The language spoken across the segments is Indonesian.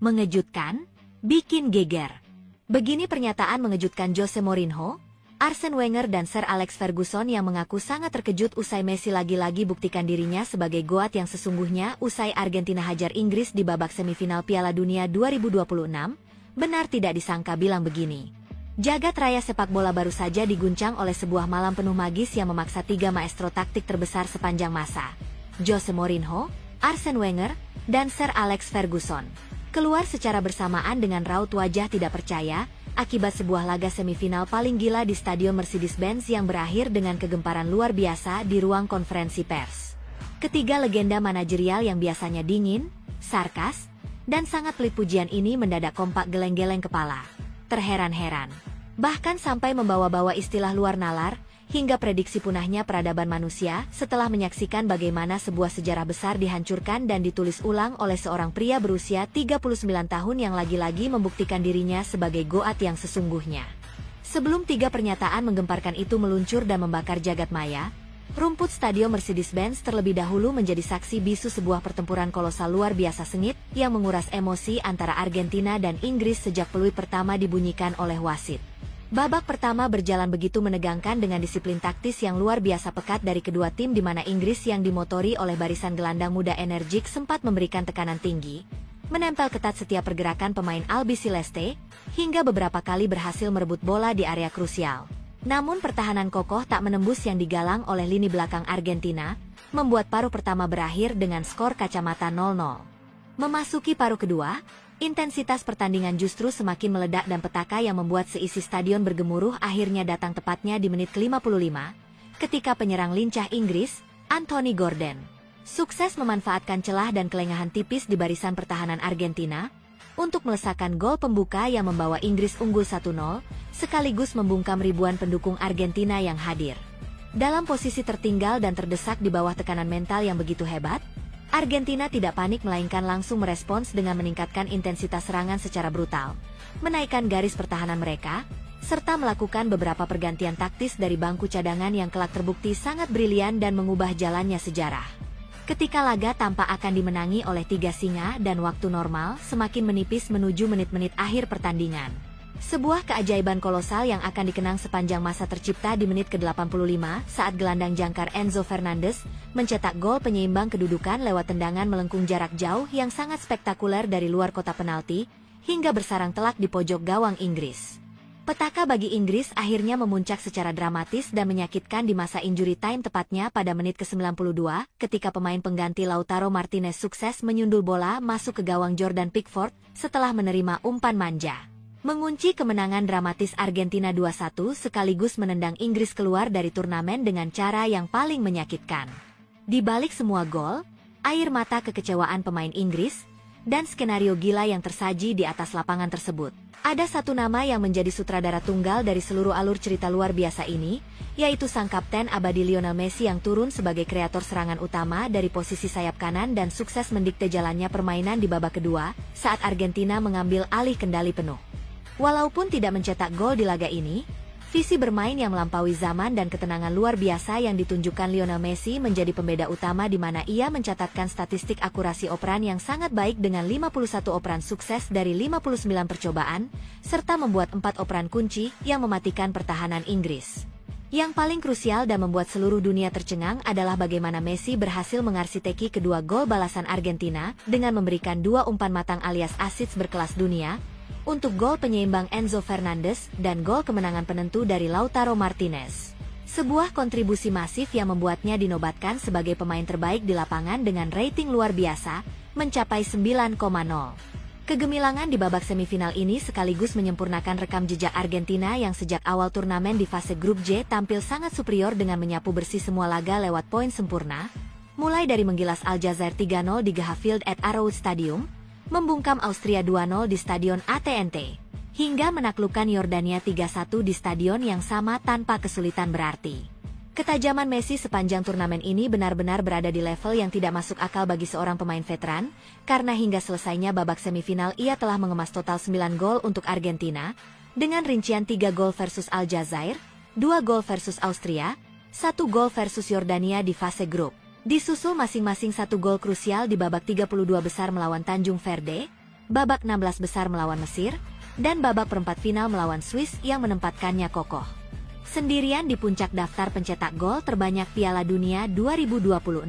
Mengejutkan, bikin geger. Begini pernyataan mengejutkan Jose Mourinho, Arsene Wenger dan Sir Alex Ferguson yang mengaku sangat terkejut usai Messi lagi-lagi buktikan dirinya sebagai goat yang sesungguhnya usai Argentina hajar Inggris di babak semifinal Piala Dunia 2026. Benar tidak disangka bilang begini. Jagat raya sepak bola baru saja diguncang oleh sebuah malam penuh magis yang memaksa tiga maestro taktik terbesar sepanjang masa. Jose Mourinho, Arsene Wenger, dan Sir Alex Ferguson keluar secara bersamaan dengan raut wajah tidak percaya akibat sebuah laga semifinal paling gila di Stadion Mercedes-Benz yang berakhir dengan kegemparan luar biasa di ruang konferensi pers. Ketiga legenda manajerial yang biasanya dingin, sarkas, dan sangat pelit pujian ini mendadak kompak geleng-geleng kepala. Terheran-heran. Bahkan sampai membawa-bawa istilah luar nalar, hingga prediksi punahnya peradaban manusia setelah menyaksikan bagaimana sebuah sejarah besar dihancurkan dan ditulis ulang oleh seorang pria berusia 39 tahun yang lagi-lagi membuktikan dirinya sebagai goat yang sesungguhnya. Sebelum tiga pernyataan menggemparkan itu meluncur dan membakar jagat maya, rumput Stadion Mercedes-Benz terlebih dahulu menjadi saksi bisu sebuah pertempuran kolosal luar biasa sengit yang menguras emosi antara Argentina dan Inggris sejak peluit pertama dibunyikan oleh wasit. Babak pertama berjalan begitu menegangkan dengan disiplin taktis yang luar biasa pekat dari kedua tim di mana Inggris yang dimotori oleh barisan gelandang muda energik sempat memberikan tekanan tinggi, menempel ketat setiap pergerakan pemain Albiceleste, hingga beberapa kali berhasil merebut bola di area krusial. Namun pertahanan kokoh tak menembus yang digalang oleh lini belakang Argentina, membuat paruh pertama berakhir dengan skor kacamata 0-0. Memasuki paruh kedua, intensitas pertandingan justru semakin meledak dan petaka yang membuat seisi stadion bergemuruh akhirnya datang tepatnya di menit ke-55, ketika penyerang lincah Inggris, Anthony Gordon, sukses memanfaatkan celah dan kelengahan tipis di barisan pertahanan Argentina, untuk melesakkan gol pembuka yang membawa Inggris unggul 1-0, sekaligus membungkam ribuan pendukung Argentina yang hadir. Dalam posisi tertinggal dan terdesak di bawah tekanan mental yang begitu hebat, Argentina tidak panik melainkan langsung merespons dengan meningkatkan intensitas serangan secara brutal, menaikkan garis pertahanan mereka, serta melakukan beberapa pergantian taktis dari bangku cadangan yang kelak terbukti sangat brilian dan mengubah jalannya sejarah. Ketika laga tampak akan dimenangi oleh tiga singa dan waktu normal semakin menipis menuju menit-menit akhir pertandingan. Sebuah keajaiban kolosal yang akan dikenang sepanjang masa tercipta di menit ke-85 saat gelandang jangkar Enzo Fernandez mencetak gol penyeimbang kedudukan lewat tendangan melengkung jarak jauh yang sangat spektakuler dari luar kotak penalti, hingga bersarang telak di pojok gawang Inggris. Petaka bagi Inggris akhirnya memuncak secara dramatis dan menyakitkan di masa injury time tepatnya pada menit ke-92 ketika pemain pengganti Lautaro Martinez sukses menyundul bola masuk ke gawang Jordan Pickford setelah menerima umpan manja. Mengunci kemenangan dramatis Argentina 2-1 sekaligus menendang Inggris keluar dari turnamen dengan cara yang paling menyakitkan. Di balik semua gol, air mata kekecewaan pemain Inggris, dan skenario gila yang tersaji di atas lapangan tersebut, ada satu nama yang menjadi sutradara tunggal dari seluruh alur cerita luar biasa ini, yaitu sang kapten abadi Lionel Messi yang turun sebagai kreator serangan utama dari posisi sayap kanan dan sukses mendikte jalannya permainan di babak kedua saat Argentina mengambil alih kendali penuh. Walaupun tidak mencetak gol di laga ini, visi bermain yang melampaui zaman dan ketenangan luar biasa yang ditunjukkan Lionel Messi menjadi pembeda utama di mana ia mencatatkan statistik akurasi operan yang sangat baik dengan 51 operan sukses dari 59 percobaan, serta membuat 4 operan kunci yang mematikan pertahanan Inggris. Yang paling krusial dan membuat seluruh dunia tercengang adalah bagaimana Messi berhasil mengarsiteki kedua gol balasan Argentina dengan memberikan 2 umpan matang alias assist berkelas dunia, untuk gol penyeimbang Enzo Fernandez dan gol kemenangan penentu dari Lautaro Martinez. Sebuah kontribusi masif yang membuatnya dinobatkan sebagai pemain terbaik di lapangan dengan rating luar biasa, mencapai 9,0. Kegemilangan di babak semifinal ini sekaligus menyempurnakan rekam jejak Argentina yang sejak awal turnamen di fase grup J tampil sangat superior dengan menyapu bersih semua laga lewat poin sempurna, mulai dari menggilas Aljazair 3-0 di Ghafield at Arrowhead Stadium, membungkam Austria 2-0 di Stadion AT&T, hingga menaklukkan Yordania 3-1 di stadion yang sama tanpa kesulitan berarti. Ketajaman Messi sepanjang turnamen ini benar-benar berada di level yang tidak masuk akal bagi seorang pemain veteran, karena hingga selesainya babak semifinal ia telah mengemas total 9 gol untuk Argentina, dengan rincian 3 gol versus Aljazair, 2 gol versus Austria, 1 gol versus Yordania di fase grup. Disusul masing-masing 1 gol krusial di babak 32 besar melawan Tanjung Verde, babak 16 besar melawan Mesir, dan babak perempat final melawan Swiss yang menempatkannya kokoh sendirian di puncak daftar pencetak gol terbanyak Piala Dunia 2026.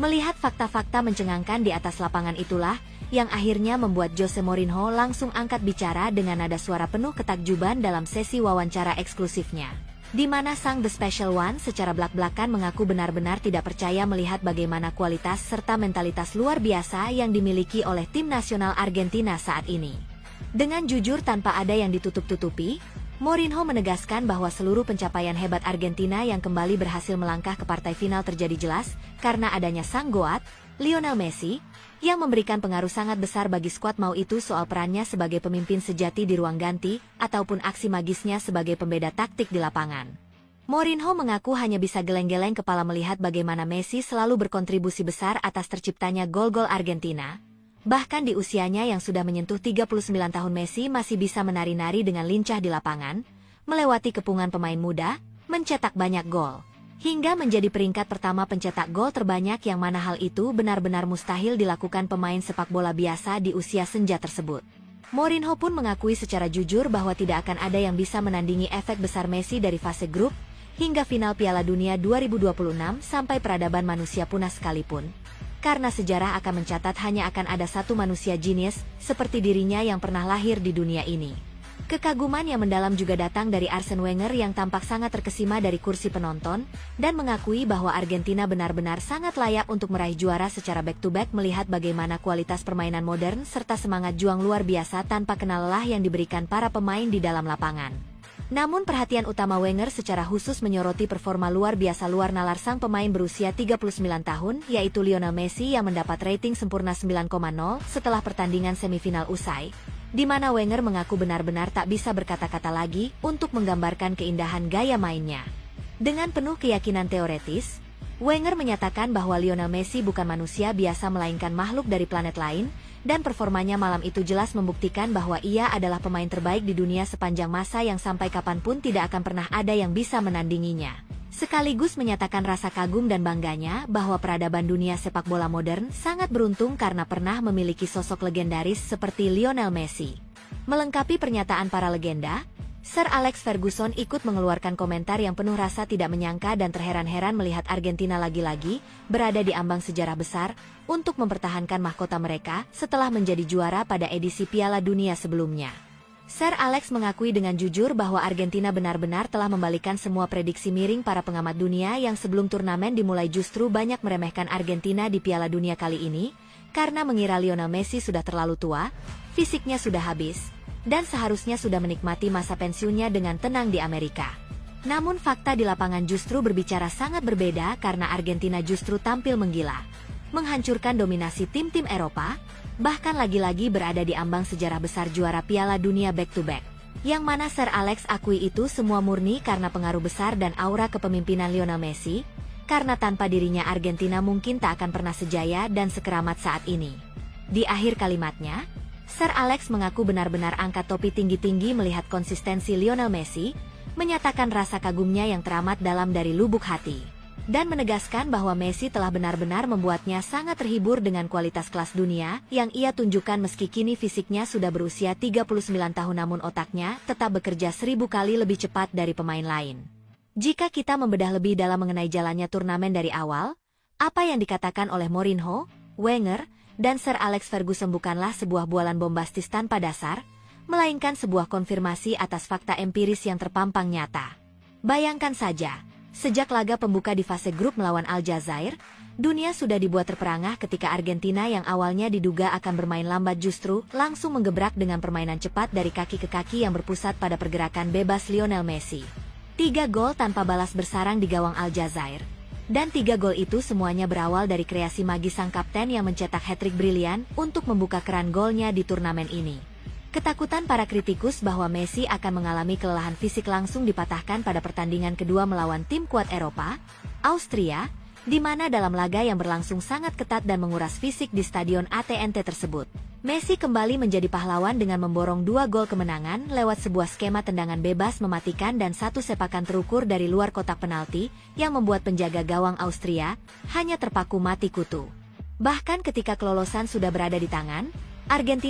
Melihat fakta-fakta mencengangkan di atas lapangan itulah yang akhirnya membuat Jose Mourinho langsung angkat bicara dengan nada suara penuh ketakjuban dalam sesi wawancara eksklusifnya, di mana sang The Special One secara blak-blakan mengaku benar-benar tidak percaya melihat bagaimana kualitas serta mentalitas luar biasa yang dimiliki oleh tim nasional Argentina saat ini. Dengan jujur tanpa ada yang ditutup-tutupi, Mourinho menegaskan bahwa seluruh pencapaian hebat Argentina yang kembali berhasil melangkah ke partai final terjadi jelas karena adanya sang goat, Lionel Messi, yang memberikan pengaruh sangat besar bagi skuad, mau itu soal perannya sebagai pemimpin sejati di ruang ganti ataupun aksi magisnya sebagai pembeda taktik di lapangan. Mourinho mengaku hanya bisa geleng-geleng kepala melihat bagaimana Messi selalu berkontribusi besar atas terciptanya gol-gol Argentina. Bahkan di usianya yang sudah menyentuh 39 tahun, Messi masih bisa menari-nari dengan lincah di lapangan, melewati kepungan pemain muda, mencetak banyak gol, hingga menjadi peringkat pertama pencetak gol terbanyak, yang mana hal itu benar-benar mustahil dilakukan pemain sepak bola biasa di usia senja tersebut. Mourinho pun mengakui secara jujur bahwa tidak akan ada yang bisa menandingi efek besar Messi dari fase grup hingga final Piala Dunia 2026 sampai peradaban manusia punah sekalipun. Karena sejarah akan mencatat hanya akan ada satu manusia jenius seperti dirinya yang pernah lahir di dunia ini. Kekaguman yang mendalam juga datang dari Arsene Wenger yang tampak sangat terkesima dari kursi penonton dan mengakui bahwa Argentina benar-benar sangat layak untuk meraih juara secara back-to-back melihat bagaimana kualitas permainan modern serta semangat juang luar biasa tanpa kenal lelah yang diberikan para pemain di dalam lapangan. Namun perhatian utama Wenger secara khusus menyoroti performa luar biasa luar nalar sang pemain berusia 39 tahun, yaitu Lionel Messi yang mendapat rating sempurna 9,0 setelah pertandingan semifinal usai, di mana Wenger mengaku benar-benar tak bisa berkata-kata lagi untuk menggambarkan keindahan gaya mainnya. Dengan penuh keyakinan teoretis, Wenger menyatakan bahwa Lionel Messi bukan manusia biasa melainkan makhluk dari planet lain, dan performanya malam itu jelas membuktikan bahwa ia adalah pemain terbaik di dunia sepanjang masa yang sampai kapanpun tidak akan pernah ada yang bisa menandinginya. Sekaligus menyatakan rasa kagum dan bangganya bahwa peradaban dunia sepak bola modern sangat beruntung karena pernah memiliki sosok legendaris seperti Lionel Messi. Melengkapi pernyataan para legenda, Sir Alex Ferguson ikut mengeluarkan komentar yang penuh rasa tidak menyangka dan terheran-heran melihat Argentina lagi-lagi berada di ambang sejarah besar untuk mempertahankan mahkota mereka setelah menjadi juara pada edisi Piala Dunia sebelumnya. Sir Alex mengakui dengan jujur bahwa Argentina benar-benar telah membalikan semua prediksi miring para pengamat dunia yang sebelum turnamen dimulai justru banyak meremehkan Argentina di Piala Dunia kali ini karena mengira Lionel Messi sudah terlalu tua, fisiknya sudah habis, dan seharusnya sudah menikmati masa pensiunnya dengan tenang di Amerika. Namun fakta di lapangan justru berbicara sangat berbeda karena Argentina justru tampil menggila, menghancurkan dominasi tim-tim Eropa, bahkan lagi-lagi berada di ambang sejarah besar juara Piala Dunia back-to-back. Yang mana Sir Alex akui itu semua murni karena pengaruh besar dan aura kepemimpinan Lionel Messi, karena tanpa dirinya Argentina mungkin tak akan pernah sejaya dan sekeramat saat ini. Di akhir kalimatnya, Sir Alex mengaku benar-benar angkat topi tinggi-tinggi melihat konsistensi Lionel Messi, menyatakan rasa kagumnya yang teramat dalam dari lubuk hati, dan menegaskan bahwa Messi telah benar-benar membuatnya sangat terhibur dengan kualitas kelas dunia yang ia tunjukkan meski kini fisiknya sudah berusia 39 tahun namun otaknya tetap bekerja 1000 kali lebih cepat dari pemain lain. Jika kita membedah lebih dalam mengenai jalannya turnamen dari awal, apa yang dikatakan oleh Mourinho, Wenger, dan Sir Alex Ferguson bukanlah sebuah bualan bombastis tanpa dasar, melainkan sebuah konfirmasi atas fakta empiris yang terpampang nyata. Bayangkan saja, sejak laga pembuka di fase grup melawan Aljazair, dunia sudah dibuat terperangah ketika Argentina yang awalnya diduga akan bermain lambat justru langsung menggebrak dengan permainan cepat dari kaki ke kaki yang berpusat pada pergerakan bebas Lionel Messi. 3 gol tanpa balas bersarang di gawang Aljazair. Dan 3 gol itu semuanya berawal dari kreasi magis sang kapten yang mencetak hat-trick brilian untuk membuka keran golnya di turnamen ini. Ketakutan para kritikus bahwa Messi akan mengalami kelelahan fisik langsung dipatahkan pada pertandingan kedua melawan tim kuat Eropa, Austria, di mana dalam laga yang berlangsung sangat ketat dan menguras fisik di stadion AT&T tersebut, Messi kembali menjadi pahlawan dengan memborong 2 gol kemenangan lewat sebuah skema tendangan bebas mematikan dan 1 sepakan terukur dari luar kotak penalti yang membuat penjaga gawang Austria hanya terpaku mati kutu. Bahkan ketika kelolosan sudah berada di tangan, Argentina